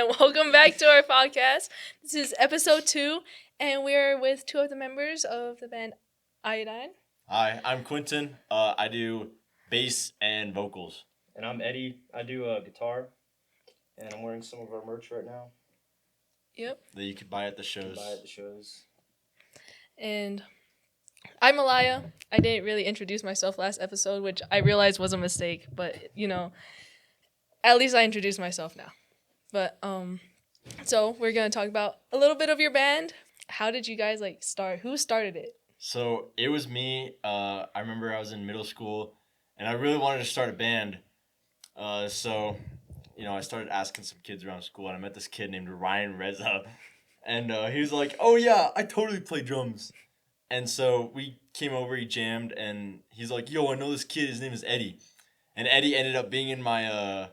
and welcome back to our podcast. This is episode 2, and we're with 2 of the members of the band Iodine. Hi, I'm Quentin. I do bass and vocals. And I'm Eddie. I do guitar, and I'm wearing some of our merch right now. Yep. That you could buy at the shows. You can buy at the shows. And I'm Alaya. I didn't really introduce myself last episode, which I realized was a mistake, but at least I introduced myself now. But so we're gonna talk about a little bit of your band. How did you guys start? Who started it? So it was me. I remember I was in middle school, and I really wanted to start a band. So I started asking some kids around school, and I met this kid named Ryan Reza, and he was like, "Oh yeah, I totally play drums." And so we came over, he jammed, and he's like, "Yo, I know this kid. His name is Eddie," and Eddie ended up being in my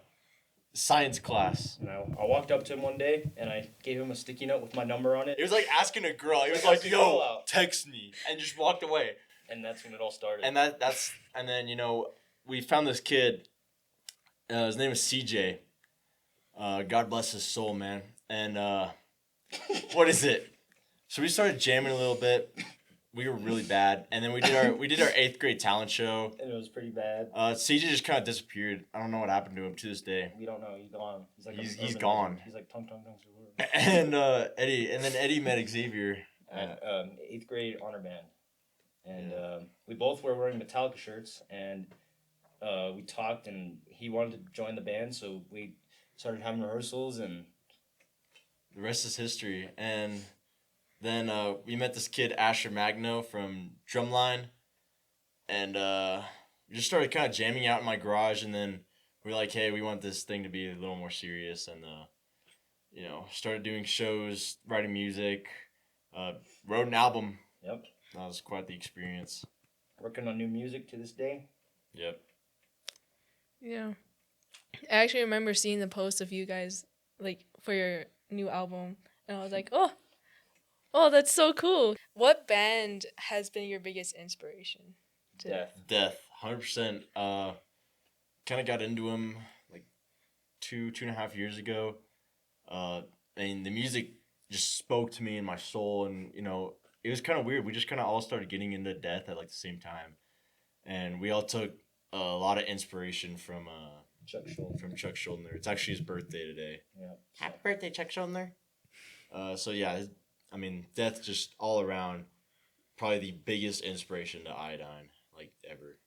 science class. And I walked up to him one day, and I gave him a sticky note with my number on it. It was like asking a girl. He was like, "Yo, text me," and just walked away. And that's when it all started. And then we found this kid. His name is CJ. God bless his soul, man. And what is it? So we started jamming a little bit. We were really bad, and then we did our 8th grade talent show. And it was pretty bad. CJ just kind of disappeared. I don't know what happened to him to this day. We don't know. He's gone. He's gone. He's like tung. And Eddie met Xavier at 8th grade honor band, and we both were wearing Metallica shirts, and we talked, and he wanted to join the band, so we started having rehearsals, and the rest is history. And then we met this kid, Asher Magno, from Drumline, and we just started kind of jamming out in my garage, and then we were like, hey, we want this thing to be a little more serious, and started doing shows, writing music, wrote an album. Yep. That was quite the experience. Working on new music to this day. Yep. Yeah. I actually remember seeing the post of you guys, for your new album, and I was like, oh, that's so cool. What band has been your biggest inspiration? Death, 100%. Kind of got into him like 2.5 years ago. And the music just spoke to me in my soul, and it was kind of weird. We just kind of all started getting into Death at the same time, and we all took a lot of inspiration from Chuck Schuldiner. It's actually his birthday today. Yeah. Happy birthday, Chuck Schuldiner. So yeah, Death just all around, probably the biggest inspiration to Iodine ever.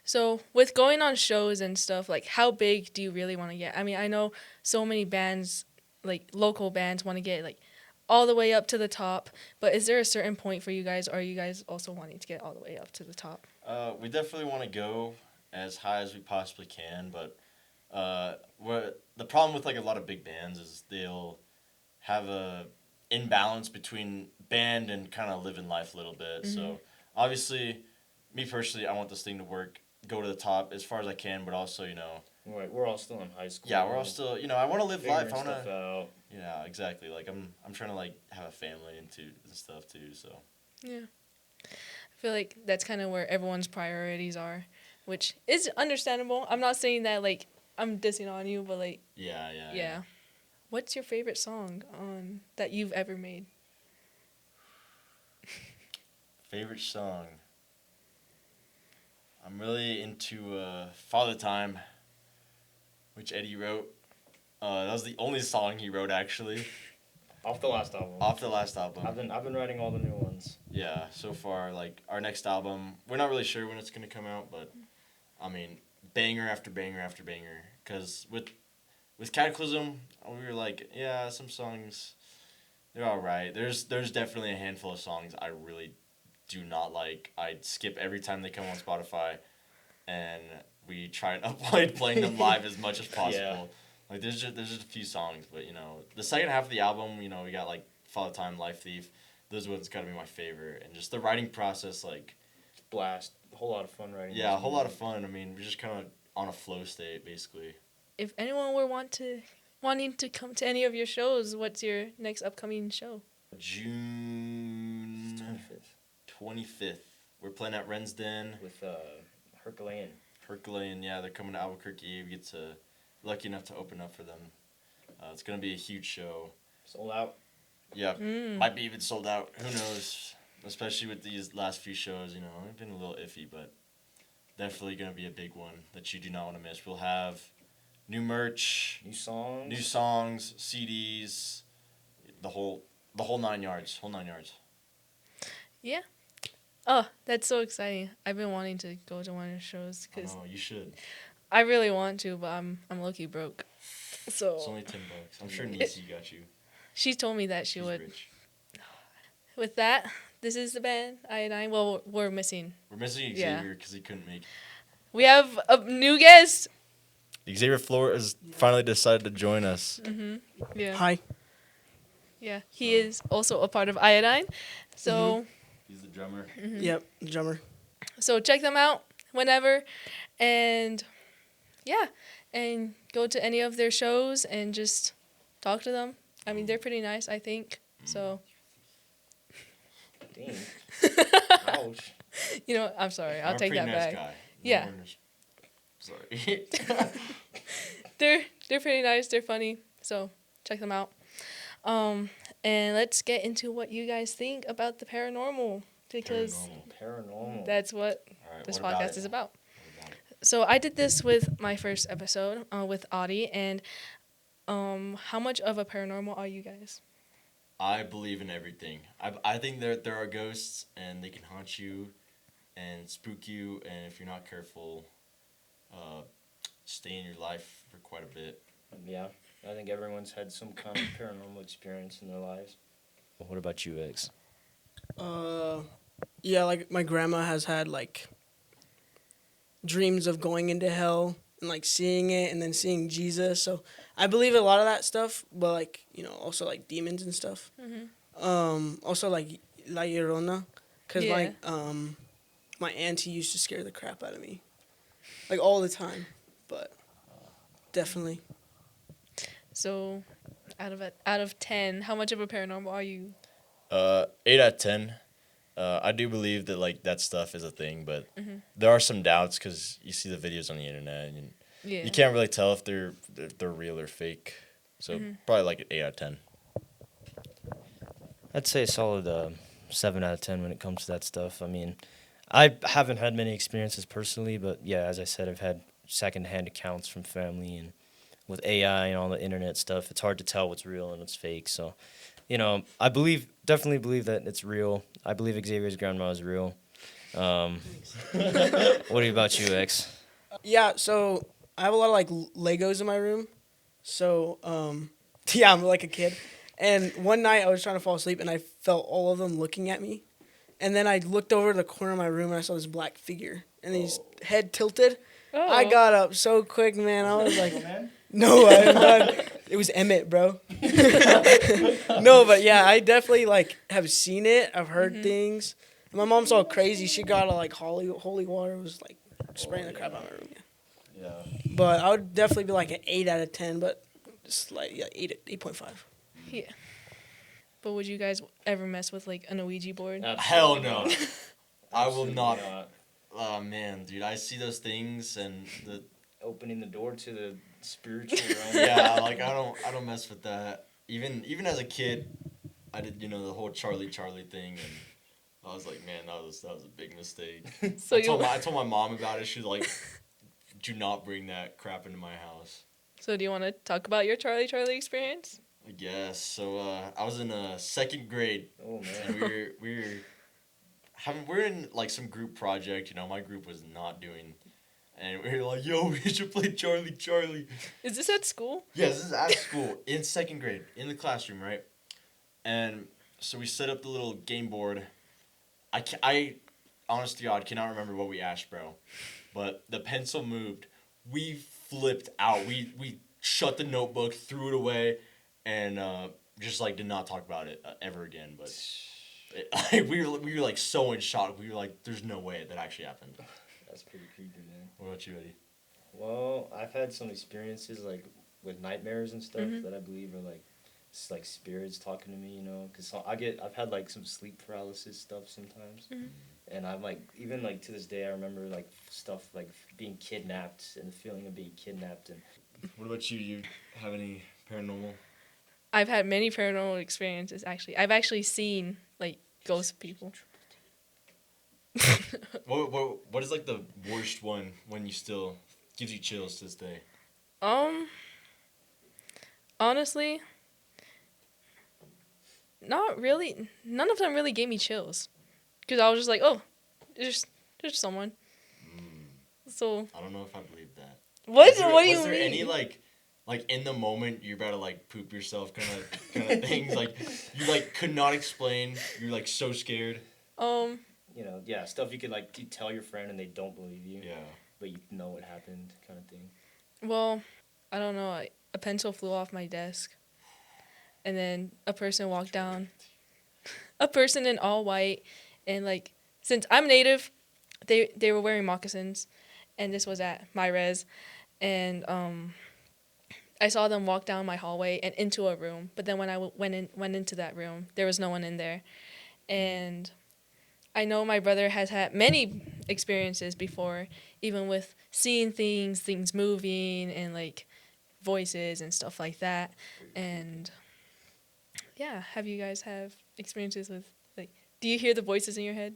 So with going on shows and stuff, how big do you really want to get? I mean, I know so many bands, local bands, want to get all the way up to the top, but is there a certain point for you guys, or are you guys also wanting to get all the way up to the top? We definitely want to go as high as we possibly can, but the problem with a lot of big bands is they'll have a imbalance between band and kind of living life a little bit. Mm-hmm. So obviously, me personally, I want this thing to work, go to the top as far as I can, but also Right, we're all still in high school. Yeah, we're all still I want to live life. I want stuff out. Yeah, exactly. I'm trying to have a family and stuff too. So yeah, I feel like that's kind of where everyone's priorities are, which is understandable. I'm not saying that I'm dissing on you, but yeah. What's your favorite song that you've ever made? Favorite song? I'm really into Father Time, which Eddie wrote. That was the only song he wrote, actually. Off the last album. I've been writing all the new ones. Yeah, so far, our next album, we're not really sure when it's going to come out, but, banger after banger after banger. Because with Cataclysm, we were yeah, some songs, they're all right. There's definitely a handful of songs I really do not like. I'd skip every time they come on Spotify, and we try and avoid playing them live as much as possible. Yeah. There's just a few songs, but the second half of the album, we got Father Time, Life Thief. Those ones gotta be my favorite, and just the writing process, blast, a whole lot of fun writing. Yeah, a whole lot of fun. We're just kind of on a flow state, basically. If anyone were wanting to come to any of your shows, what's your next upcoming show? June 25th. We're playing at Rensden with Herculean. Yeah, they're coming to Albuquerque. We get lucky enough to open up for them. It's gonna be a huge show. Sold out. Yeah, might be even sold out. Who knows? Especially with these last few shows, it's been a little iffy, but definitely gonna be a big one that you do not want to miss. We'll have new merch, New songs. new songs, CDs, the whole 9 yards, whole 9 yards. Yeah. Oh, that's so exciting. I've been wanting to go to one of the shows because Oh, you should. I really want to, but I'm low-key broke. It's So only $10. I'm sure Nisi got you. she told me that she She's would. rich. With that, this is the band Iodine. Well, we're missing. We're missing Yeah. Xavier because he couldn't make it. We have a new guest. Xavier Flores finally decided to join us. Yeah. Hi. Yeah. He is also a part of Iodine. So He's the drummer. Yep, drummer. so check them out whenever, and yeah, and go to any of their shows and just talk to them. I mean, they're pretty nice, I think. So Dang. Ouch. I'm sorry. I'll I'm a take pretty that nice back. guy. Yeah. Sorry. They're pretty nice. They're funny. So check them out. And let's get into what you guys think about the paranormal because Paranormal. that's what All right, this what about podcast it? is about. What about it? So I did this with my first episode with Audie, and how much of a paranormal are you guys? I believe in everything. I think there are ghosts and they can haunt you and spook you, and if you're not careful, stay in your life for quite a bit. Yeah. I think everyone's had some kind of paranormal experience in their lives. What about you, X? Yeah, like my grandma has had like dreams of going into hell and like seeing it and then seeing Jesus. So I believe a lot of that stuff, but like also like demons and stuff. Also like La Llorona, cause Yeah. my auntie used to scare the crap out of me, like all the time. But definitely. So out of 10, how much of a paranormal are you? 8 out of 10. I do believe that like that stuff is a thing, but there are some doubts because you see the videos on the internet and Yeah. you can't really tell if they're real or fake. So probably like an 8 out of 10. I'd say a solid 7 out of 10 when it comes to that stuff. I mean, I haven't had many experiences personally, but yeah, as I said, I've had secondhand accounts from family, and with AI and all the internet stuff, it's hard to tell what's real and what's fake. So, I definitely believe that it's real. I believe Xavier's grandma is real. What about you, X? Yeah, so I have a lot of like Legos in my room. So yeah, I'm like a kid. And one night I was trying to fall asleep and I felt all of them looking at me. And then I looked over to the corner of my room and I saw this black figure. And his head tilted. Oh. I got up so quick, man. I was like, no, I'm not. It was Emmett, bro. No, but yeah, I definitely like have seen it. I've heard things. My mom's all crazy. She got a like holy water, was like spraying the crap out of my room. Yeah. Yeah. But I would definitely be like an 8 out of 10, but just like 8.5. Yeah. But would you guys ever mess with like an Ouija board? Hell no. I will Absolutely not. Oh man, dude, I see those things and the Opening the door to the spiritual realm. yeah, like I don't mess with that. Even as a kid, I did the whole Charlie thing, and I was like, man, that was a big mistake. So I told my mom about it. She's like, do not bring that crap into my house. So do you want to talk about your Charlie experience? I guess so. I was in second grade, Oh and man. we're in like some group project. My group was not doing. And we were like, yo, we should play Charlie. Is this at school? Yeah, this is at school, in second grade, in the classroom, right? And so we set up the little game board. I honest to God, cannot remember what we asked, bro. But the pencil moved. We flipped out. We shut the notebook, threw it away, and just like did not talk about it ever again. But we were like so in shock. We were like, there's no way that actually happened. That's pretty creepy, man. What about you, Eddie? Well, I've had some experiences like with nightmares and stuff that I believe are like it's like spirits talking to me, because I've had like some sleep paralysis stuff sometimes, and I'm like even like to this day I remember like stuff like being kidnapped and the feeling of being kidnapped and What about you? Do you have any Paranormal. I've had many paranormal experiences. Actually, I've actually seen like ghost people. What is like the worst one when you still gives you chills to this day? Honestly, not really. None of them really gave me chills, because I was just like, oh, there's someone. So I don't know if I believe that. what? Is there- What do you was there mean? any like in the moment you're about to like poop yourself kind of things like you like could not explain, you're like so scared? You know, yeah, stuff you could like you tell your friend and they don't believe you, Yeah. but you know what happened, kind of thing. Well, I don't know. A pencil flew off my desk, and then a person walked down. A person in all white, and like since I'm native, they were wearing moccasins, and this was at my res, and I saw them walk down my hallway and into a room. But then when I went into that room, there was no one in there, and I know my brother has had many experiences before, even with seeing things moving, and like voices and stuff like that. And yeah, have you guys have experiences with like? Do you hear the voices in your head?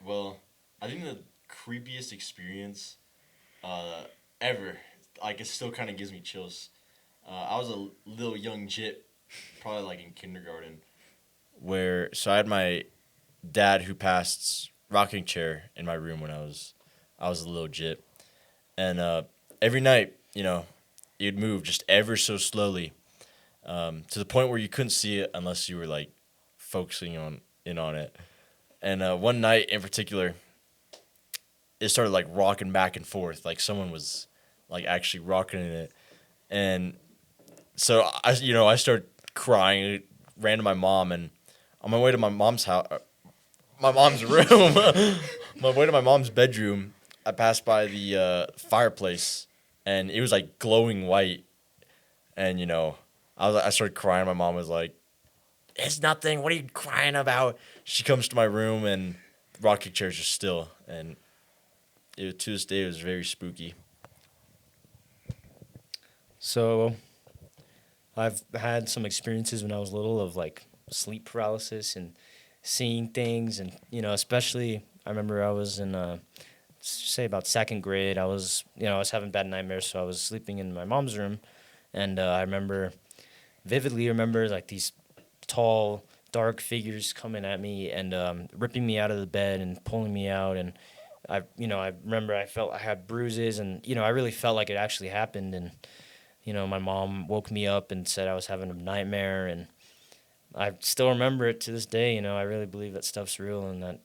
Well, I think the creepiest experience ever, like it still kind of gives me chills. I was a little young jit, probably like in kindergarten. So I had my dad who passed rocking chair in my room when I was a little jit, and every night, you'd move just ever so slowly, to the point where you couldn't see it unless you were like focusing on it. And one night in particular, it started like rocking back and forth, like someone was like actually rocking in it, and so I started crying, ran to my mom, and on my way to my mom's house, my mom's room, my way to my mom's bedroom, I passed by the fireplace, and it was like glowing white, and I started crying. My mom was like, "It's nothing. What are you crying about?" She comes to my room, and rocking chairs are still, and to this day it was very spooky. So I've had some experiences when I was little of like sleep paralysis and seeing things, and especially I remember I was in say about second grade. I was having bad nightmares, so I was sleeping in my mom's room, and I vividly remember like these tall dark figures coming at me and ripping me out of the bed and pulling me out, and I remember I felt I had bruises, and I really felt like it actually happened, and my mom woke me up and said I was having a nightmare, and I still remember it to this day. I really believe that stuff's real, and that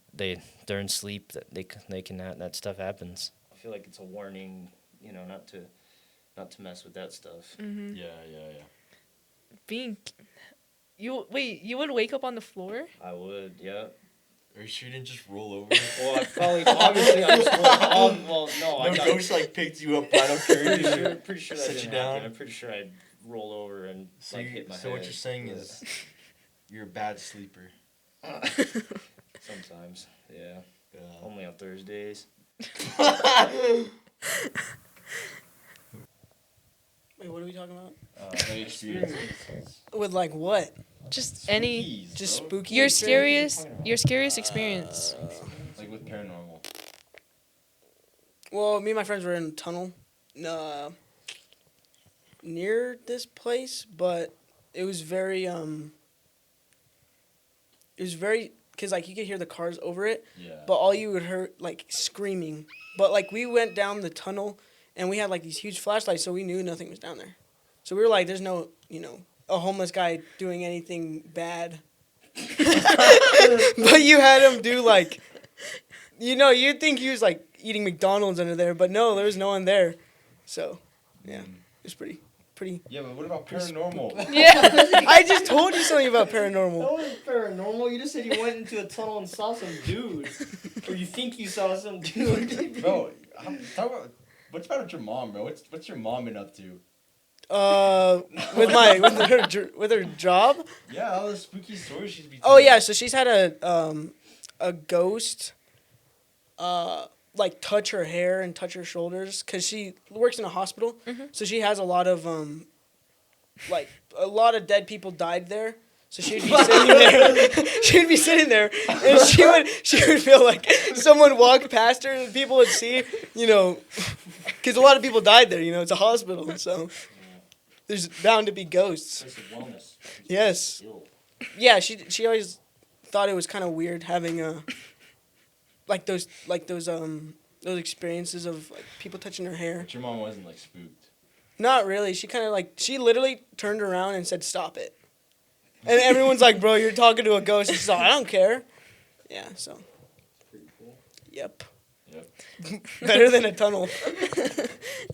during sleep that they can that stuff happens. I feel like it's a warning, not to mess with that stuff. Mm-hmm. Yeah. You would wake up on the floor? I would, yeah. Are you sure you didn't just roll over? Well, obviously, I just rolled. Well, no, I got. Ghost like picked you up, final curtain, Pretty sure that set didn't you down. happen. I'm pretty sure I'd roll over and hit my head. So what you're saying is, you're a bad sleeper. Sometimes, yeah. Only on Thursdays. Wait, what are we talking about? Experiences. With like what? Just any Spookies, Just bro. spooky. your experience? scariest experience. Like with paranormal. Well, me and my friends were in a tunnel near this place, but it was very because like you could hear the cars over it, Yeah. but all you would hear like screaming. But like we went down the tunnel and we had like these huge flashlights, so we knew nothing was down there. So we were like, there's no a homeless guy doing anything bad. But you had him do like, you'd think he was like eating McDonald's under there, but no, there was no one there. So, yeah, it was pretty. Yeah, but what about paranormal? Yeah. I just told you something about paranormal. That wasn't paranormal. You just said you went into a tunnel and saw some dude. Or you think you saw some dude. Bro, talk about what's about your mom, bro? What's your mom been up to? With her job. Yeah, all the spooky stories she's been. Oh yeah, so she's had a ghost, like touch her hair and touch her shoulders, cause she works in a hospital, so she has a lot of like a lot of dead people died there. So she'd be sitting there. She'd be sitting there, and she would feel like someone walked past her, and people would see, because a lot of people died there. It's a hospital, so there's bound to be ghosts. Place of wellness. Yes. Yeah, she always thought it was kind of weird having those experiences of like people touching her hair. But your mom wasn't like spooked. Not really. She literally turned around and said, "Stop it." And everyone's like, "Bro, you're talking to a ghost." She's like, "I don't care." Yeah, so. Pretty cool. Yep. Yep. Better than a tunnel.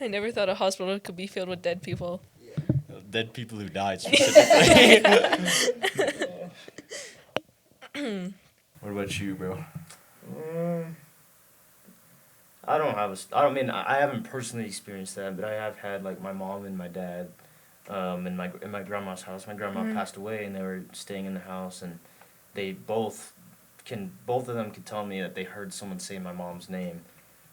I never thought a hospital could be filled with dead people. Dead people who died specifically. What about you, bro? I haven't personally experienced that, but I have had like my mom and my dad, in my grandma's house. My grandma passed away, and they were staying in the house, and they both of them could tell me that they heard someone say my mom's name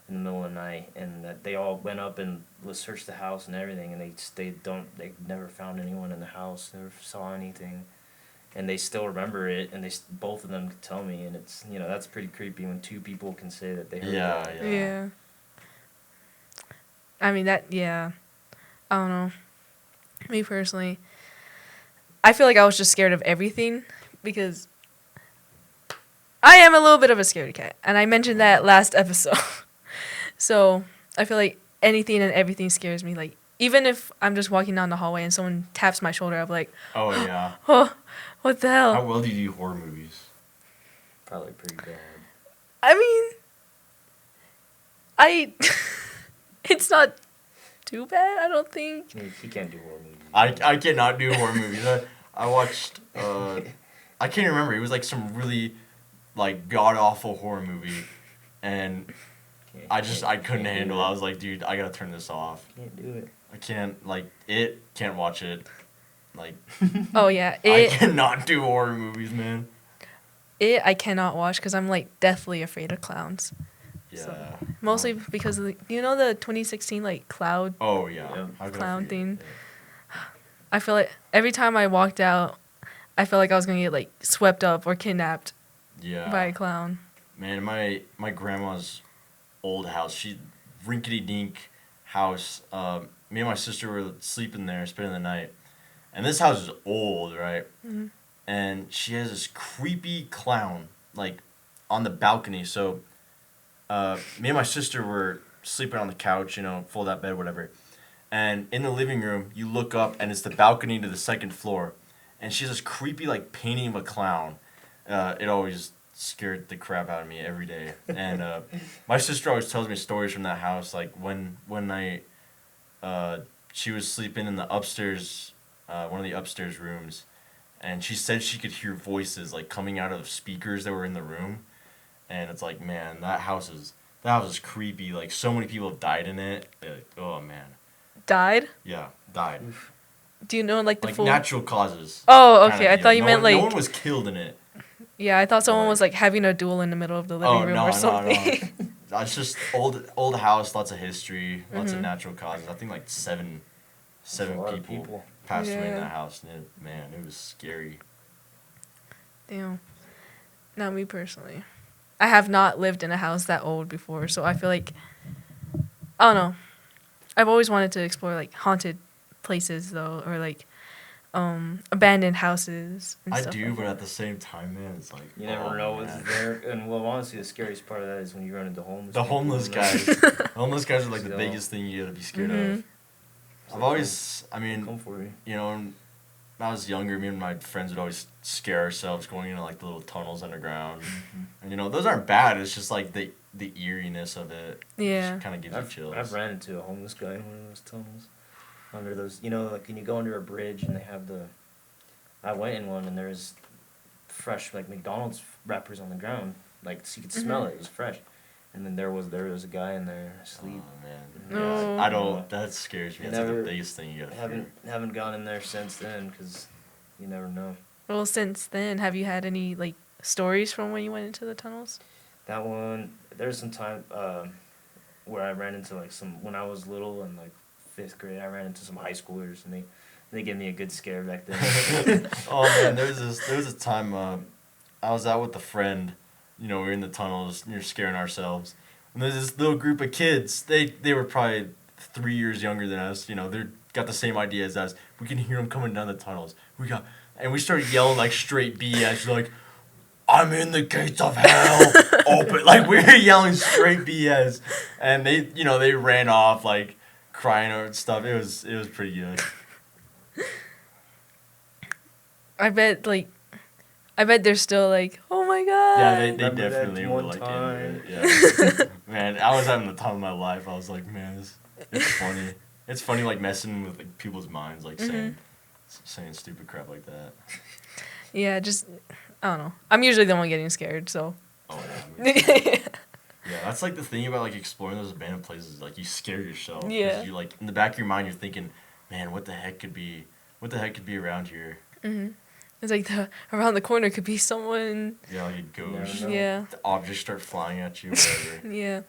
in the middle of the night, and that they all went up and searched the house and everything, and they never found anyone in the house, never saw anything. And they still remember it, and both of them could tell me, and it's that's pretty creepy when two people can say that they heard that. Yeah. I mean I don't know. Me personally, I feel like I was just scared of everything because I am a little bit of a scaredy cat, and I mentioned that last episode. So I feel like anything and everything scares me. Like even if I'm just walking down the hallway and someone taps my shoulder, I'm like, Oh yeah. oh, what the hell? How well do you do horror movies? Probably pretty bad. I mean, it's not too bad, I don't think. I mean, you can't do horror movies. I cannot do horror movies. I watched I can't remember. It was like some really like god awful horror movie, and I couldn't handle it. I was like, dude, I gotta turn this off. Can't do it. I can't can't watch it. Like Oh yeah, I cannot do horror movies, man. I cannot watch because I'm like deathly afraid of clowns. Yeah. So, mostly because of the 2016 like cloud Oh yeah. Yeah. How could I clown forget? thing. I feel like every time I walked out, I felt like I was gonna get like swept up or kidnapped Yeah. by a clown. Man, my grandma's old house, rinkety dink house. Me and my sister were sleeping there, spending the night, and this house is old, right? Mhm. And she has this creepy clown like on the balcony. So, me and my sister were sleeping on the couch, full that bed, whatever. And in the living room, you look up, and it's the balcony to the second floor, and she has this creepy like painting of a clown. It always scared the crap out of me every day. And my sister always tells me stories from that house, like one night she was sleeping in the upstairs, one of the upstairs rooms, and she said she could hear voices like coming out of speakers that were in the room. And it's like, man, that house is creepy. Like so many people have died in it. Like, oh man. Died? Yeah, died. Do you know like the Like full? natural causes. Oh, kinda okay. I deal. thought you meant no like. one was killed in it. Yeah, I thought someone Or- was like having a duel in the middle of the living room or something. No. It's just old house, lots of history, lots of Mhm. natural causes. I think like seven A lot of people passed away in Yeah. that house. And it was scary. Damn. Not me personally. I have not lived in a house that old before, so I feel like I don't know. I've always wanted to explore like haunted places though, or like abandoned houses. And I stuff do, like but that. at the same time, man, it's like You never oh, know what's man. there. And well, honestly, the scariest part of that is when you run into homeless. The people homeless and guys. they're- Homeless guys are like the So- biggest thing you gotta be scared Mhm. of. I've always, I mean, Come for you. when I was younger, me and my friends would always scare ourselves going into like the little tunnels underground. And those aren't bad. It's just like the eeriness of it. Yeah. Kind of gives you chills. I've ran into a homeless guy in one of those tunnels. Under those, like when you go under a bridge and they have I went in one and there's fresh like McDonald's wrappers on the ground, like so you could smell it. It was fresh, and then there was a guy in there asleep. Oh man, No. I don't. That scares me. I That's like never- the biggest thing you gotta Haven't gone in there since then because you never know. Well, since then, have you had any like stories from when you went into the tunnels? That one, there's some time where I ran into like when I was little and like 5th grade, I ran into some high schoolers and They gave me a good scare back then. Oh man, there was a time I was out with a friend. You know, we were in the tunnels. And you're scaring ourselves. And there's this little group of kids. They were probably 3 years younger than us. You know, they got the same idea as us. We can hear them coming down the tunnels. And we started yelling like straight BS, like, "I'm in the gates of hell, open!" Like we were yelling straight BS, and they ran off like crying or stuff. It was pretty good. I bet they're still like, oh my god. Yeah, they Remember that definitely were one like time? into it. Yeah, man, I was having the time of my life. I was like, man, it's funny. It's funny like messing with like, people's minds, like saying stupid crap like that. Yeah, just I don't know. I'm usually the one getting scared, so. Oh yeah. Me too. Yeah, that's like the thing about like exploring those abandoned places. Like you scare yourself. 'Cause Yeah. You like in the back of your mind, you're thinking, man, what the heck could be around here? It's like around the corner could be someone. Yeah, like a ghost. No. Yeah, The objects start flying at you. Whatever. yeah.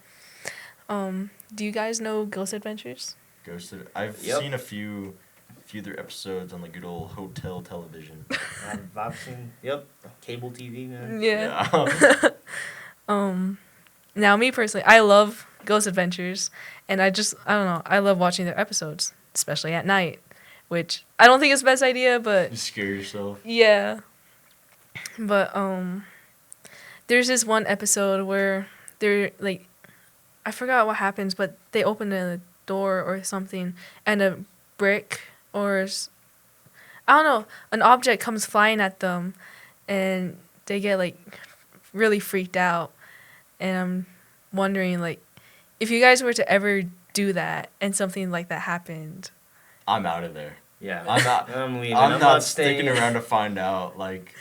Do you guys know Ghost Adventures? Ghosted. I've Yep. seen a few of their episodes on the good old hotel television. I've seen, yep, cable TV, man. Yeah. Yeah. Now, me personally, I love Ghost Adventures, and I don't know, I love watching their episodes, especially at night, which I don't think is the best idea, but You scare yourself. yeah. But there's this one episode where they're like, I forgot what happens, but they open a door or something, and a brick I don't know, an object comes flying at them, and they get like really freaked out. And I'm wondering, like, if you guys were to ever do that and something like that happened. I'm out of there. Yeah, I'm not. I'm leaving. I'm not staying. sticking around to find out. Like,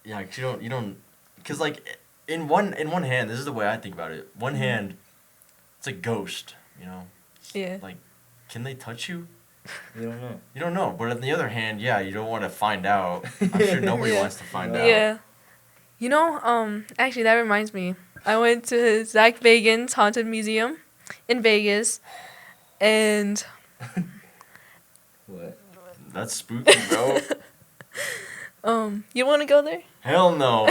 yeah, 'cause you don't, because like, in one hand, this is the way I think about it. One hand, it's a ghost. You know, Yeah. like, can they touch you? You don't know. You don't know. But on the other hand, yeah, you don't want to find out. I'm sure nobody Yeah. wants to find out. Yeah. You know, actually, that reminds me. I went to Zach Bagans' Haunted Museum in Vegas, and What? That's spooky, bro. you want to go there? Hell no,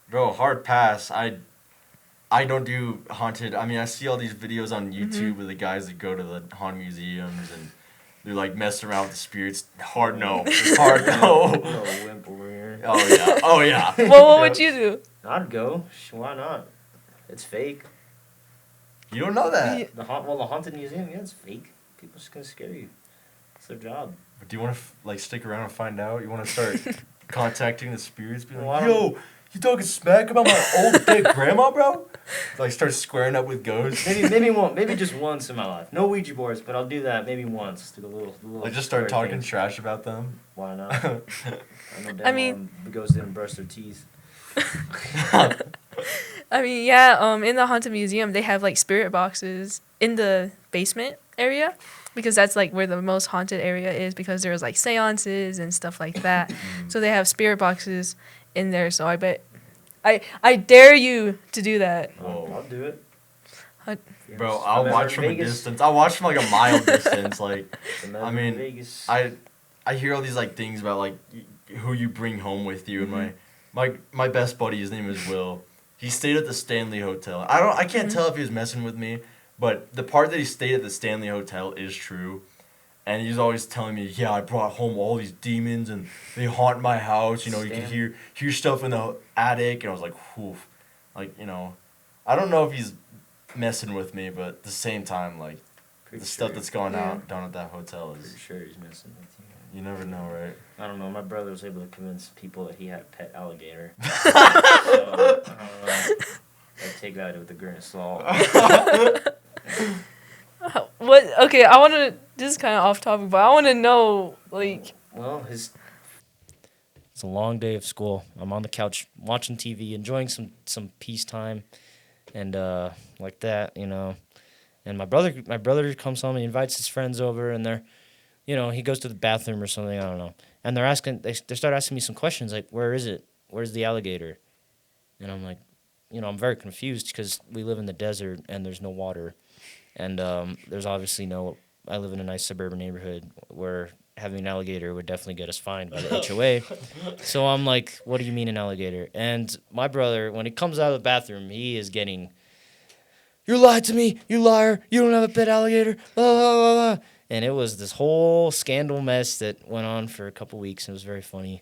bro. Hard pass. I don't do haunted. I mean, I see all these videos on YouTube of the guys that go to the haunted museums and they're like messing around with the spirits. Hard no. Hard no. No wimp over here. Oh yeah. Oh yeah. Well, what would you do? I'd go. Why not? It's fake. You don't know that. Yeah. The haunted museum, yeah, it's fake. People just gonna scare you. It's their job. But do you want to like stick around and find out? You want to start contacting the spirits? Be like, Well, I yo, don't- you talking smack about my old dead grandma, bro? Like start squaring up with ghosts. Maybe just once in my life. No Ouija boards, but I'll do that maybe once. Do the little Like just start square talking thing. trash about them. Why not? I know damn I mean- the ghosts didn't brush their teeth. I mean, yeah, in the Haunted Museum, they have, like, spirit boxes in the basement area, because that's, like, where the most haunted area is, because there's, like, seances and stuff like that. So they have spirit boxes in there, so I bet... I dare you to do that. Whoa. I'll do it. I- Bro, If I'll I'm ever watch in from a Vegas, distance. I'll watch from like a mile distance. Like if I'm I ever in mean, Vegas. I hear all these like things about like who you bring home with you. And my best buddy, his name is Will. He stayed at the Stanley Hotel. I can't tell if he was messing with me, but the part that he stayed at the Stanley Hotel is true. And he's always telling me, yeah, I brought home all these demons and they haunt my house. You know, you can hear stuff in the attic. And I was like, whew. Like, you know, I don't know if he's messing with me, but at the same time, like, Pretty the sure, stuff that's going Yeah. out down at that hotel Pretty is, sure he's messing with you. you never know, right? I don't know. My brother was able to convince people that he had a pet alligator. So, I don't know. I take that with a grain of salt. What? Okay, I want to... This is kind of off topic, but I want to know, like... Well, his It's a long day of school. I'm on the couch watching TV, enjoying some peace time, and like that, you know. And my brother comes home and invites his friends over, and they're, you know, he goes to the bathroom or something. I don't know. And they start asking me some questions like, where is it? Where's the alligator? And I'm like, you know, I'm very confused because we live in the desert and there's no water, and there's obviously no. I live in a nice suburban neighborhood where having an alligator would definitely get us fined by the HOA. So I'm like, what do you mean an alligator? And my brother, when he comes out of the bathroom, he is getting, you lied to me, you liar, you don't have a pet alligator, blah, blah, blah, blah. And it was this whole scandal mess that went on for a couple weeks, and it was very funny.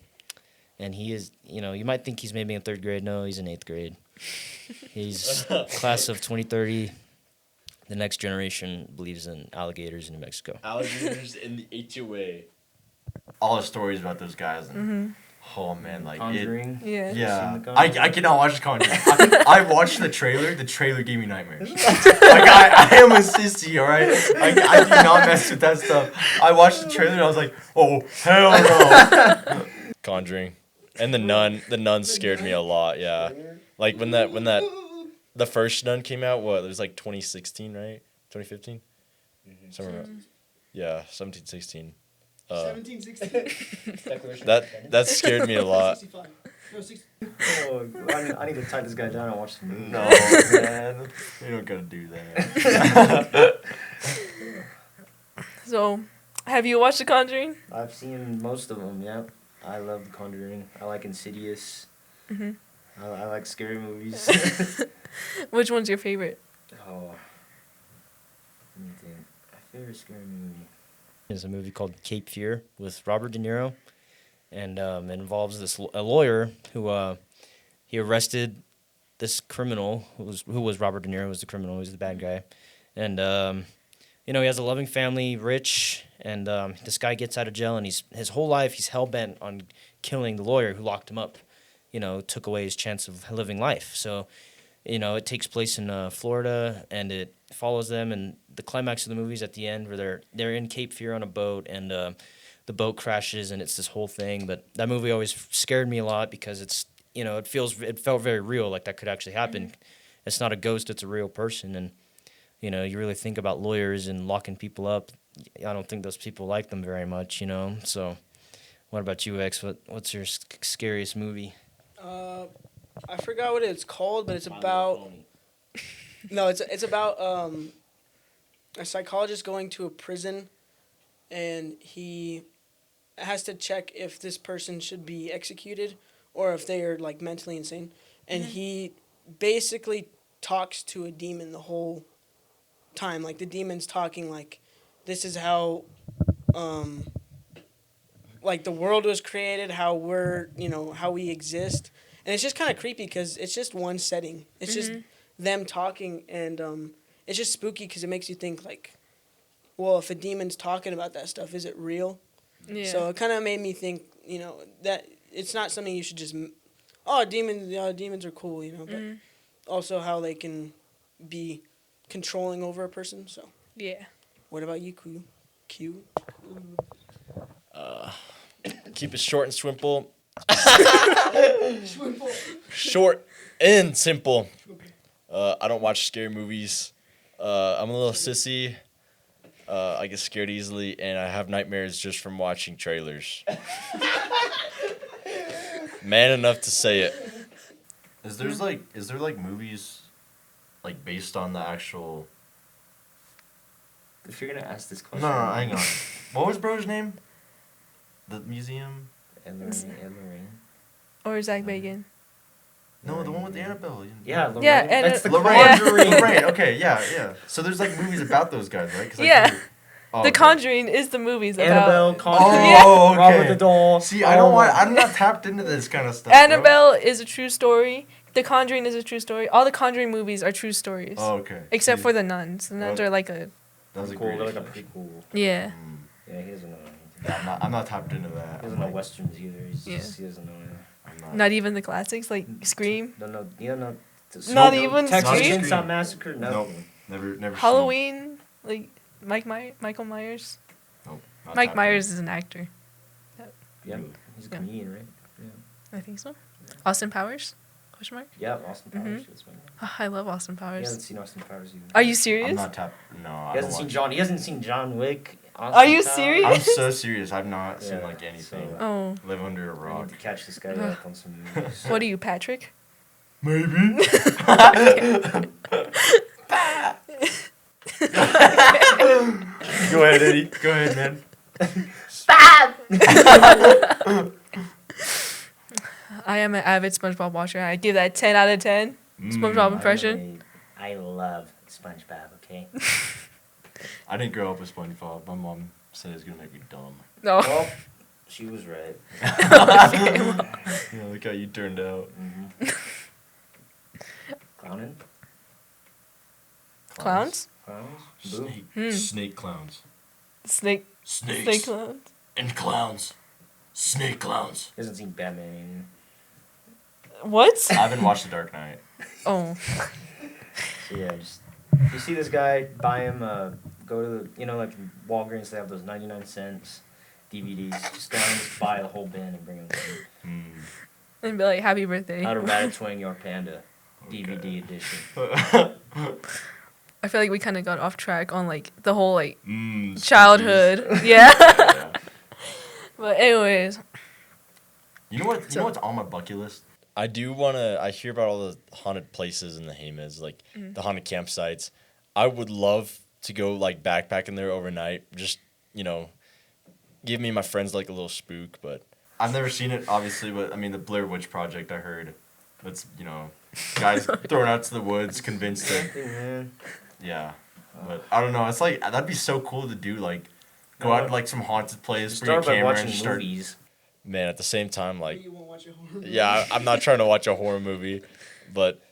And he is, you might think he's maybe in 3rd grade. No, he's in 8th grade. He's class of 2030. The next generation believes in alligators in New Mexico. Alligators in the HOA. All the stories about those guys. And, oh, man. Like, Conjuring. Yeah. Yeah. The I cannot watch The Conjuring. I watched the trailer. The trailer gave me nightmares. I am a sissy, all right? I do not mess with that stuff. I watched the trailer and I was like, oh, hell no. Conjuring. And the nun scared me a lot, yeah. Like when the first Nun came out, it was like 2016, right? 2015? Somewhere around. Yeah, 17, 16. 17, 16. That scared me a lot. 65. No, 60. Oh, I need to tie this guy down and watch the movie. No, man. You don't gotta do that. So, have you watched The Conjuring? I've seen most of them, yeah. I love The Conjuring. I like Insidious. Mm-hmm. I like scary movies. Which one's your favorite? Oh. Let me think. My favorite scary movie. There's a movie called Cape Fear with Robert De Niro, and it involves a lawyer who he arrested this criminal who was Robert De Niro, was the criminal, he was the bad guy, and he has a loving family, rich, and this guy gets out of jail, and his whole life he's hell bent on killing the lawyer who locked him up, took away his chance of living life. So, it takes place in Florida, and it follows them, and the climax of the movie is at the end where they're in Cape Fear on a boat, and the boat crashes, and it's this whole thing. But that movie always scared me a lot because it's it felt very real, like that could actually happen. It's not a ghost; it's a real person, and you really think about lawyers and locking people up. I don't think those people like them very much, So, what about you, X? What's your scariest movie? I forgot what it's called, but it's about. No, it's about a psychologist going to a prison, and he has to check if this person should be executed or if they are like mentally insane, and he basically talks to a demon the whole time. Like the demon's talking like, this is how, like the world was created, how we're how we exist, and it's just kind of creepy because it's just one setting. It's just them talking, and it's just spooky because it makes you think like, well, if a demon's talking about that stuff, is it real? Yeah. So it kind of made me think, that it's not something you should just, demons are cool, but also how they can be controlling over a person. So Yeah. what about you, Q? Keep it short and simple. Short and simple. I don't watch scary movies. I'm a little sissy. I get scared easily, and I have nightmares just from watching trailers. Man enough to say it. Is there like movies like based on the actual? If you're gonna ask this No, question, hang on. What was bro's name? The museum? Ed Lorraine. Or Zach Bagans. No, the one with Annabelle. Yeah, Lorraine. Yeah, and That's the Lorraine. Conjuring. Lorraine. Okay, yeah. So there's like movies about those guys, right? 'Cause I Yeah. figured- Oh, The okay. Conjuring is the movies Annabelle, about. Conjuring, Oh, okay. Robert the Doll. See, I'm not tapped into this kind of stuff. Annabelle is a true story. The Conjuring is a true story. All the Conjuring movies are true stories. Bro. Oh, okay. Except See, for the nuns. The nuns are like a. that was a Cool, great. like a explanation. prequel. Yeah. Yeah, he doesn't know anything. Yeah, I'm not tapped into that. He I'm doesn't know like, westerns either. Yeah. He doesn't know anything. I'm not. Not even the classics like Scream. Don't know. You don't know. Not even Texas Scream? Chainsaw Massacre. Nope. Nothing. Never. Seen Halloween. Like Michael Myers. it. Nope. not Mike tapped Myers is an actor. Yeah, he's a Yeah. comedian, right? I think so. Austin Powers? Question mark? Yeah, Austin Powers. That's right. Oh, I love Austin He hasn't Powers. seen Austin Powers either. Are you I'm serious? not tapped. No, I He don't hasn't seen watch. John. He hasn't seen John Wick. Austin Are you Powers. serious? I'm so serious. I've not seen Yeah, like anything. so- Oh. Live under a I rock. need to catch this guy up on some movies. What are you, Patrick? Maybe. Go ahead, Eddie. Go ahead, man. I am an avid SpongeBob watcher. I give that 10 out of 10. SpongeBob impression. I love SpongeBob. Okay. I didn't grow up with SpongeBob. My mom said it was gonna make me dumb. No. Well, she was right. Yeah, look how you turned out. Clowning? Clowns? Clowns? Boo. Snake clowns. Snake. Snakes Snake clowns. and clowns. Snake clowns. He hasn't seen Batman. What? I haven't watched The Dark Knight. Oh. So yeah, just you see this guy, buy him. Go to the like in Walgreens. They have those 99 cents DVDs. Just go and just buy the whole bin and bring them to him. And be like, happy birthday. How to Ratatouille Your Panda DVD edition. I feel like we kind of got off track on like the whole like Spookies. childhood. Yeah. Yeah. But anyways, You know what? You know what's on my bucket list? I do wanna. I hear about all the haunted places in the Haymas, like Mm-hmm. the haunted campsites. I would love to go like backpacking there overnight. Just give me and my friends like a little spook. But I've never seen it, obviously, but I mean the Blair Witch Project. I heard that's guys thrown out to the woods, convinced that yeah. But I don't know. It's like that'd be so cool to do. Like go out to like some haunted place, bring a Start by camera, watching and start. movies. man, at the same time, like You won't watch a horror movie. yeah, I'm not trying to watch a horror movie, but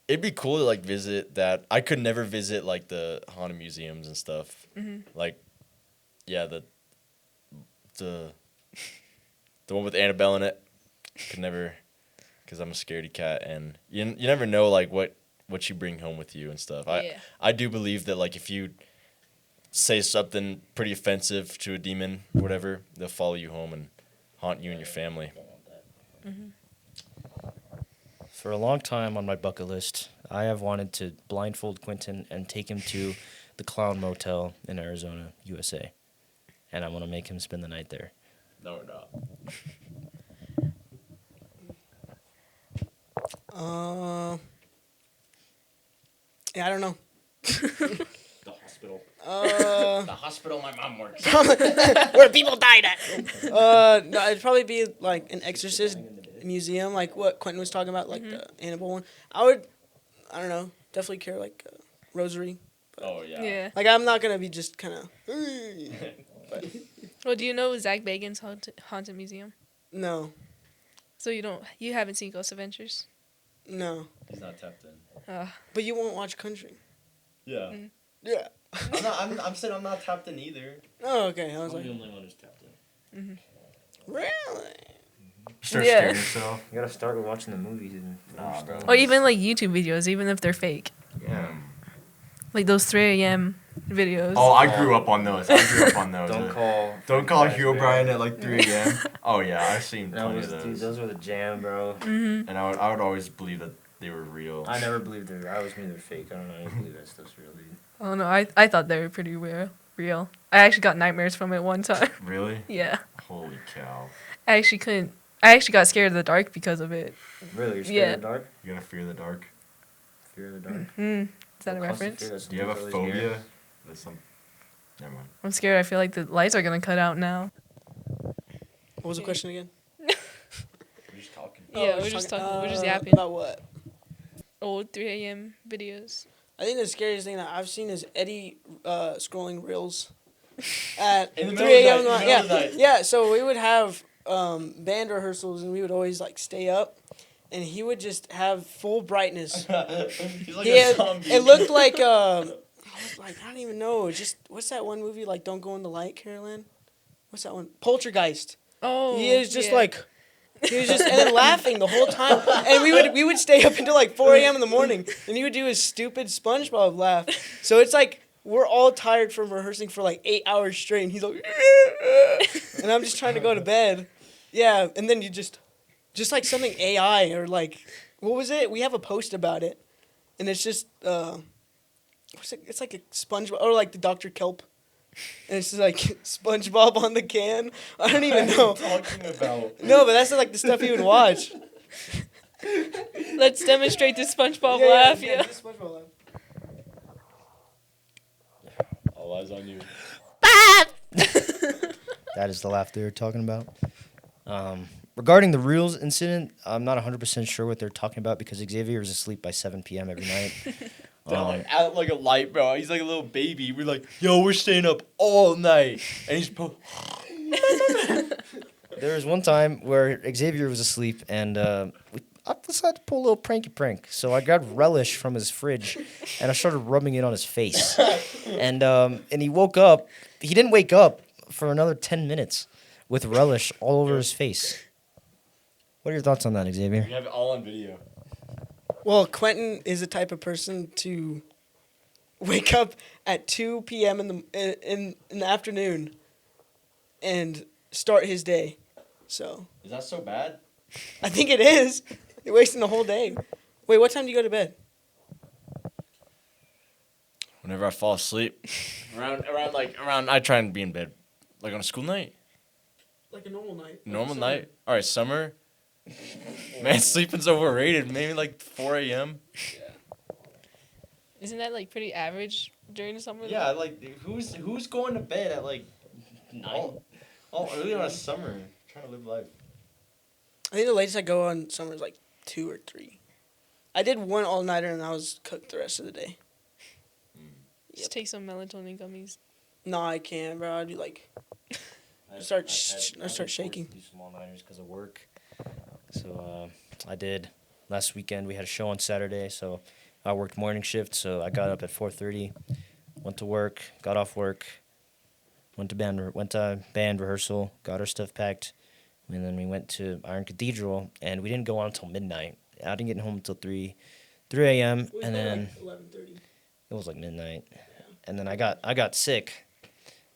it'd be cool to like visit that. I could never visit like the haunted museums and stuff. Like, yeah, the one with Annabelle in it. Could never, because I'm a scaredy cat, and you never know like what you bring home with you and stuff. Yeah. I do believe that like if you say something pretty offensive to a demon or whatever, they'll follow you home and haunt you and your family. For a long time on my bucket list, I have wanted to blindfold Quentin and take him to the Clown Motel in Arizona, USA. And I want to make him spend the night there. No, we're not. Yeah, I don't know. The hospital. The hospital my mom works. Where people died at. No, it'd probably be like an Exorcist museum, like what Quentin was talking about, like the Annabelle one. I don't know, definitely carry like a rosary. Oh yeah. yeah. Like I'm not gonna be just kind of. Well, do you know Zach Bagans' haunted museum? No, So you haven't seen Ghost Adventures? no. He's not tapped in. But you won't watch country. Yeah. Yeah. I'm saying I'm not tapped in either. Oh, okay. I was like, only one who's tapped in. really? Start Yeah. scaring yourself. You gotta start with watching the movies and Nah, bro. Or even like YouTube videos, even if they're fake. Yeah. Like those 3 a.m. videos. Oh, I grew up on those. Don't call Hugh O'Brien at like 3 a.m. Oh yeah, I've seen plenty of those. Dude, those were the jam, bro. And I would always believe that they were real. I never believed they were. I always knew they were fake. I don't know. I didn't believe that stuff's real, dude. Oh no, I thought they were pretty real. I actually got nightmares from it one time. Really? Yeah. Holy cow. I actually got scared of the dark because of it. Really? You're scared Yeah. of the dark? You gotta fear the dark. Fear of the dark? Is that a What constant reference? fear that's Do you have a really scary? phobia? That's some. Never mind. I'm scared. I feel like the lights are gonna cut out now. What was the question again? We're just talking. Yeah, we're just talking. We're just yapping. About what? Old 3 a.m. videos. I think the scariest thing that I've seen is Eddie scrolling reels at In the 3 middle a.m. of the night, in the Yeah, middle of the night. yeah. So we would have band rehearsals, and we would always like stay up, and he would just have full brightness. He's like He a had- zombie. it looked like I don't even know. Just what's that one movie like? Don't Go in the Light, Carolyn. What's that one? Poltergeist. Oh. He is just yeah. like. He was just and then laughing the whole time, and we would stay up until like 4 a.m. in the morning, and he would do his stupid SpongeBob laugh. So it's like we're all tired from rehearsing for like 8 hours straight, and he's like, and I'm just trying to go to bed. Yeah, and then you just like something AI or like what was it? We have a post about it, and it's just what's it? It's like a SpongeBob or like the Dr. Kelp. And it's just like SpongeBob on the can. I don't even know. Talking about. No, but that's like the stuff you would watch. Let's demonstrate the SpongeBob laugh. Yeah. just SpongeBob laugh. All eyes on you. That is the laugh they were talking about. Regarding the Reels incident, I'm not 100% sure what they're talking about because Xavier is asleep by 7 p.m. every night. Out like a light, bro. He's like a little baby. We're like, yo, we're staying up all night, and he's There was one time where Xavier was asleep, and I decided to pull a little prank. So I grabbed relish from his fridge, and I started rubbing it on his face. And he woke up. He didn't wake up for another 10 minutes with relish all over his face. What are your thoughts on that, Xavier? we have it all on video. Well, Quentin is the type of person to wake up at 2 p.m. in the afternoon and start his day. So Is that so bad? I think it is. You're wasting the whole day. Wait, what time do you go to bed? Whenever I fall asleep, around, I try and be in bed, like on a school night, Like a normal night. normal night. All right, summer. Man, sleeping's overrated. Maybe like 4 a.m. Isn't that like pretty average during the summer? Yeah, like who's going to bed at like 9? All early on a summer, trying to live life. I think the latest I go on summer is like 2 or 3. I did one all-nighter and I was cooked the rest of the day. Just take some melatonin gummies. No, I can't, bro. I'd be like, I start shaking. Do some all-nighters because of work. So I did. Last weekend we had a show on Saturday, so I worked morning shift. So I got up at 4:30, went to work, got off work, went to band rehearsal, got our stuff packed, and then we went to Iron Cathedral, and we didn't go on until midnight. I didn't get home until 3 a.m. and then 11:30. it was like midnight, and then I got sick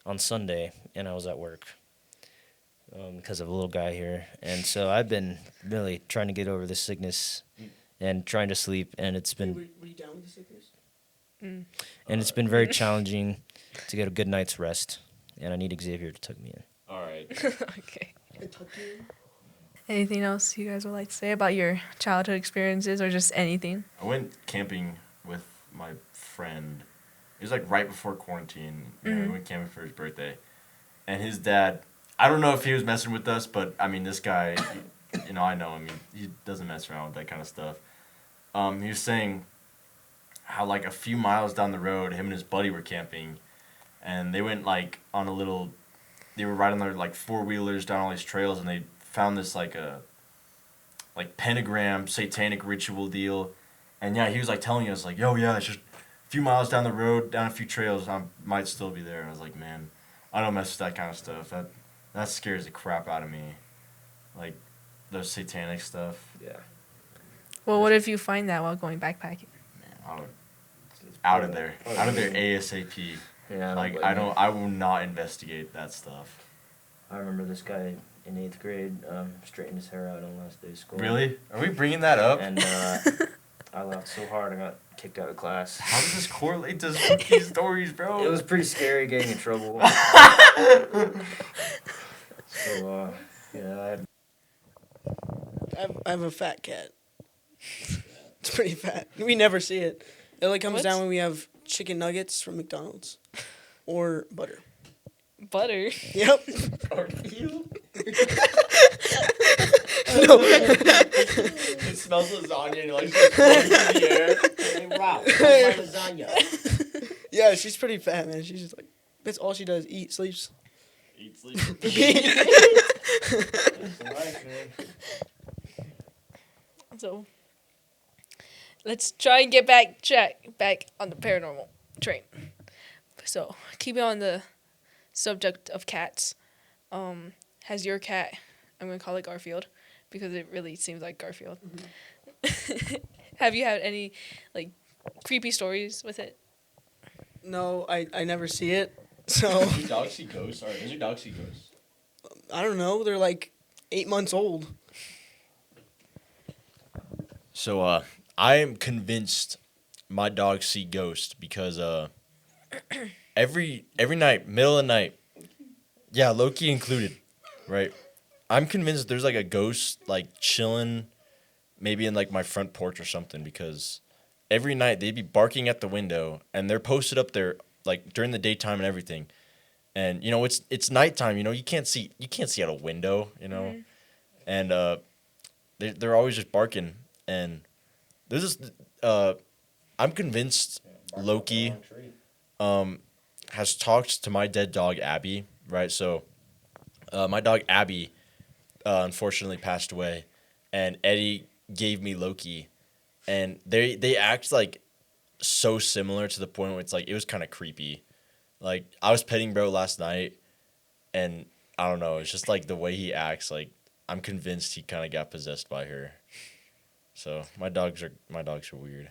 on Sunday, and I was at work because of a little guy here, and so I've been really trying to get over this sickness and trying to sleep, and it's been Were you down with the sickness? and it's been very challenging to get a good night's rest, and I need Xavier to tuck me in. All right. Okay. Anything else you guys would like to say about your childhood experiences or just anything? I went camping with my friend. It was like right before quarantine. You know, we went camping for his birthday. And his dad, I don't know if he was messing with us, but I mean, this guy, you know, I know him. He doesn't mess around with that kind of stuff. He was saying how like a few miles down the road, him and his buddy were camping. And they went like on a little, they were riding their like 4-wheelers down all these trails, and they found this like a pentagram satanic ritual deal. And yeah, he was like telling us like, yo, yeah, it's just a few miles down the road, down a few trails, I might still be there. And I was like, man, I don't mess with that kind of stuff. That scares the crap out of me. Like those satanic stuff. Yeah. Well, what if you find that while going backpacking? Man, I would out of there ASAP. Yeah. Like I will not investigate that stuff. I remember this guy in 8th grade straightened his hair out on the last day of school. Really? Are we bringing that up? And I laughed so hard I got kicked out of class. How does this correlate to spooky stories, bro? It was pretty scary getting in trouble. So, yeah, I have a fat cat. It's pretty fat. We never see it. It only comes What? down when we have chicken nuggets from McDonald's or butter. Butter. Yep. Are you? No. It smells lasagna and like just floating in the air. Hey, wow. Where's my lasagna? Yeah, she's pretty fat, man. She's just like, that's all she does. Eat, sleeps. Eat, sleep. It's life, man. So let's try and get back on the paranormal train. So keeping on the subject of cats, has your cat, I'm gonna call it Garfield because it really seems like Garfield. Have you had any like creepy stories with it? No, I never see it. So, Does your dog see ghosts? Alright, does your dog see ghosts? I don't know. They're like 8 months old. So, I am convinced my dogs see ghosts because, every night, middle of the night, yeah, Loki included, right? I'm convinced there's like a ghost like chilling, maybe in like my front porch or something, because every night they'd be barking at the window and they're posted up there like during the daytime and everything, and it's nighttime. You can't see out a window. And they're always just barking. And there's this. I'm convinced Loki has talked to my dead dog Abby. Right, so my dog Abby unfortunately passed away, and Eddie gave me Loki, and they act like so similar to the point where it's like it was kind of creepy. Like I was petting bro last night, and I don't know, it's just like the way he acts. Like I'm convinced he kind of got possessed by her. So my dogs are weird.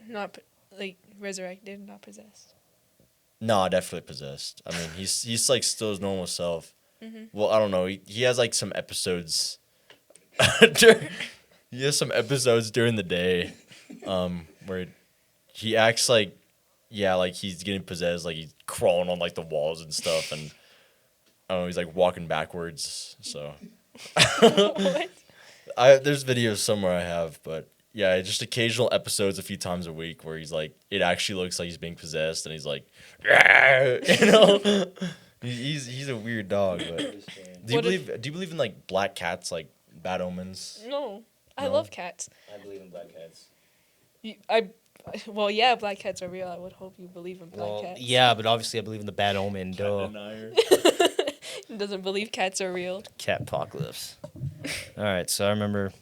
Not like resurrected, not possessed. No, definitely possessed. I mean, he's like still his normal self. Mm-hmm. Well, I don't know. He has like some episodes. He has some episodes during the day, where he acts like, yeah, like he's getting possessed, like he's crawling on like the walls and stuff, and I don't know, he's like walking backwards. So, What? there's videos somewhere I have, but yeah, just occasional episodes a few times a week where he's like, it actually looks like he's being possessed, and he's like, he's a weird dog. But do you believe in like black cats, like bad omens? No, I No? love cats. I believe in black cats. Well, yeah, black cats are real. I would hope you believe in black Well, cats. yeah, but obviously I believe in the bad omen. Duh. Doesn't believe cats are real. Cat apocalypse. All right, so I remember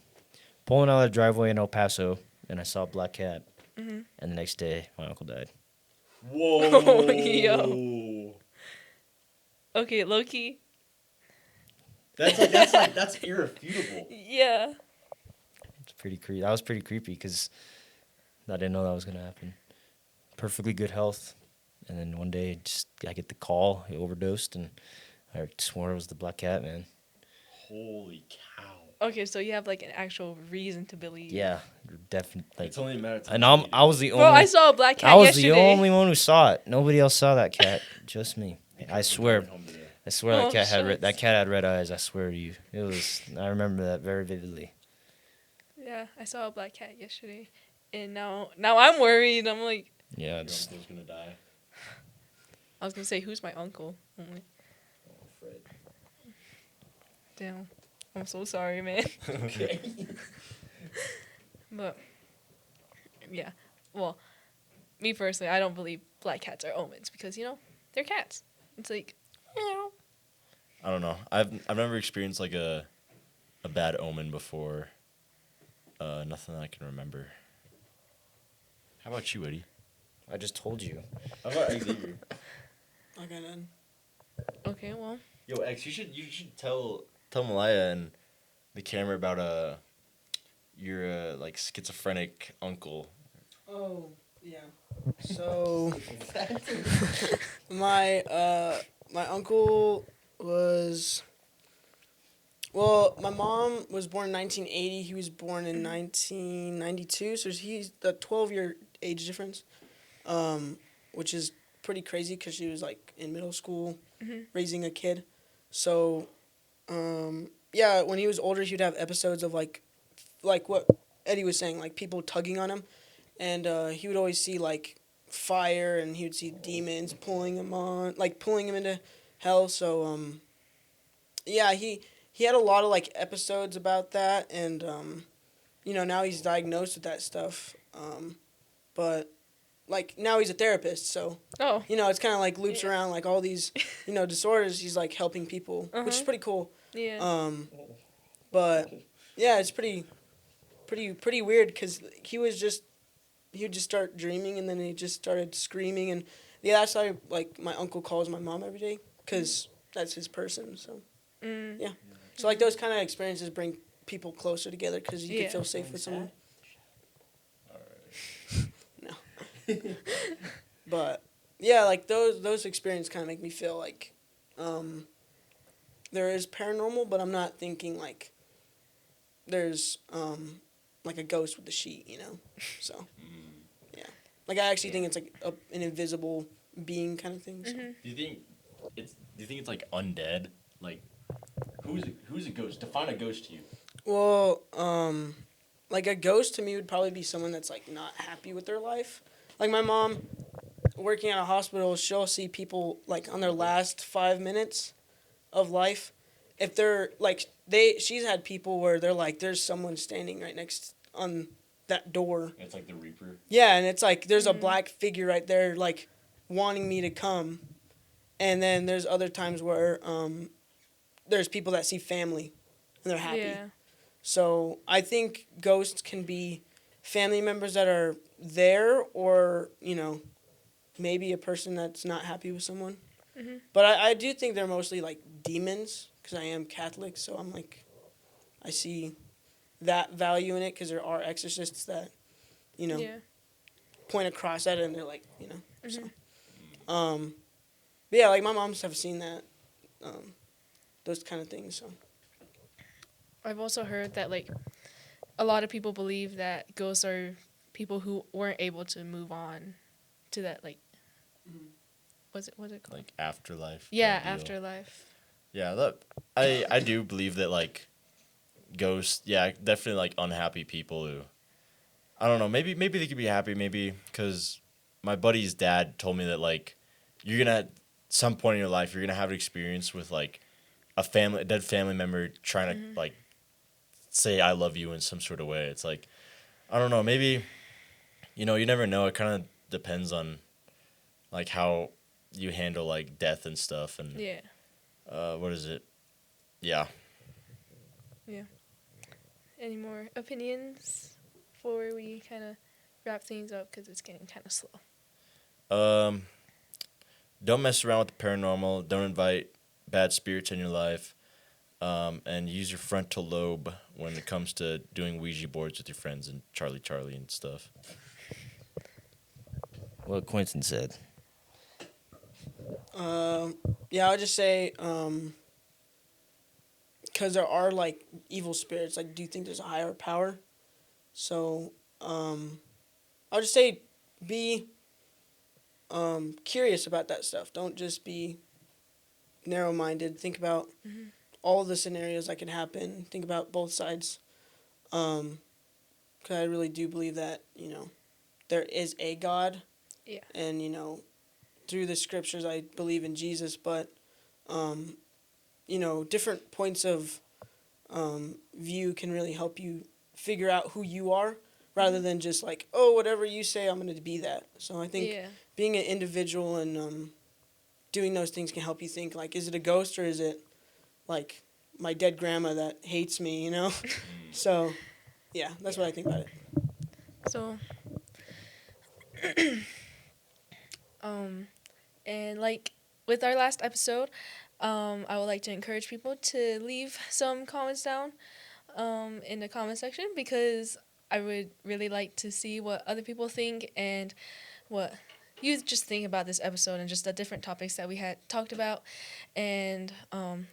pulling out of the driveway in El Paso, and I saw a black cat. Mm-hmm. And the next day, my uncle died. Whoa. Yo. Okay, Loki. That's irrefutable. Yeah. It's pretty creepy. That was pretty creepy because I didn't know that was gonna happen. Perfectly good health, and then one day, I get the call. He overdosed, and I swore it was the black cat, man. Holy cow. Okay, so you have like an actual reason to believe. Yeah, definitely. Like, It's only a matter of time. and I was the Bro, only. I saw a black cat I was yesterday. the only one who saw it. Nobody else saw that cat. Just me. I swear. I swear Oh, that cat had shucks. that cat had red eyes. I swear to you, it was. I remember that very vividly. Yeah, I saw a black cat yesterday, and now I'm worried. I'm like, Yeah, Your it's, uncle's gonna die. I was gonna say, who's my uncle? I'm like, Oh, Fred. damn, I'm so sorry, man. Okay. But yeah, well, me personally, I don't believe black cats are omens because they're cats. It's like, meow. I don't know. I've never experienced like a bad omen before. Nothing that I can remember. How about you, Eddie? I just told you. How about Xavier? I got none. Okay, well, Yo, X, you should tell Malaya and the camera about your like schizophrenic uncle. Oh, yeah. So my uncle was, well, my mom was born in 1980. He was born in 1992, so he's a 12-year age difference, which is pretty crazy because she was like in middle school raising a kid. So yeah, when he was older, he would have episodes of like what Eddie was saying, like people tugging on him, and he would always see like fire, and he would see demons pulling him into hell. So yeah, he had a lot of like episodes about that, and now he's diagnosed with that stuff, but like now he's a therapist, so oh, it's kind of like loops around like all these disorders. He's like helping people, which is pretty cool. yeah. But yeah, it's pretty weird because he would just start dreaming, and then he just started screaming, and yeah, that's how like my uncle calls my mom every day because that's his person. So yeah, so like those kind of experiences bring people closer together because you can feel safe with someone. No, but yeah, like those experiences kind of make me feel like there is paranormal, but I'm not thinking like there's like a ghost with the sheet, So yeah, like I actually think it's like an invisible being kind of thing. So. Mm-hmm. Do you think it's like undead? Like who's a ghost? Define a ghost to you. Well, like a ghost to me would probably be someone that's like not happy with their life. Like my mom, working at a hospital, she'll see people like on their last 5 minutes of life. If they're like she's had people where they're like, there's someone standing right next on that door. It's like the Reaper. Yeah, and it's like there's a black figure right there, like wanting me to come. And then there's other times where there's people that see family and they're happy. Yeah. So I think ghosts can be family members that are there, or maybe a person that's not happy with someone. Mhm. But I do think they're mostly like demons, because I am Catholic, so I'm like, I see that value in it, because there are exorcists that Yeah. point a cross at it and they're like, so. Mhm. But yeah, like my moms have seen that, those kind of things. So I've also heard that like a lot of people believe that ghosts are people who weren't able to move on to that like what's it called? Like afterlife. Yeah, kinda deal. afterlife. Yeah, I do believe that like ghosts. Yeah, definitely like unhappy people who, I don't know. Maybe they could be happy. Maybe because my buddy's dad told me that like you're gonna at some point in your life you're gonna have an experience with like a dead family member trying to like say I love you in some sort of way. It's like, I don't know. Maybe you never know. It kind of depends on like how you handle like death and stuff and Yeah. what is it? Yeah. Any more opinions before we kind of wrap things up, because it's getting kind of slow. Don't mess around with the paranormal. Don't invite bad spirits in your life. And use your frontal lobe when it comes to doing Ouija boards with your friends and Charlie and stuff. What Quentin said. yeah, I'll just say, because there are like evil spirits, like, do you think there's a higher power? So I'll just say be curious about that stuff. Don't just be narrow-minded. Think about all the scenarios that can happen. Think about both sides. Because I really do believe that, there is a God. Yeah. And, through the scriptures, I believe in Jesus. But, different points of view can really help you figure out who you are, rather than just like, oh, whatever you say, I'm going to be that. So I think being an individual and doing those things can help you think, like, is it a ghost, or is it like my dead grandma that hates me, So yeah, that's what I think about it. So and like with our last episode, I would like to encourage people to leave some comments down in the comment section, because I would really like to see what other people think and what you just think about this episode and just the different topics that we had talked about. And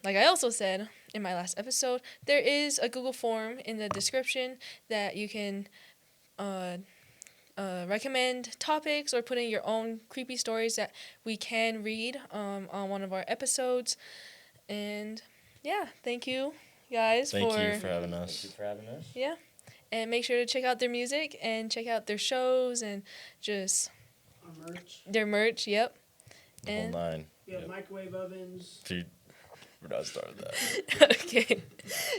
like I also said in my last episode, there is a Google form in the description that you can recommend topics or put in your own creepy stories that we can read on one of our episodes. And yeah, thank you guys Thank you for having Thank us. you for having us. Yeah, and make sure to check out their music and check out their shows and just Merch. their merch. Yep. The whole And nine. We have Yep. microwave ovens. Dude, we're not starting that. okay.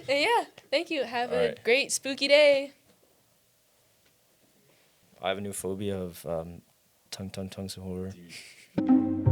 And yeah, thank you. Have All a right. great spooky day. I have a new phobia of tongue, so horror. Dude.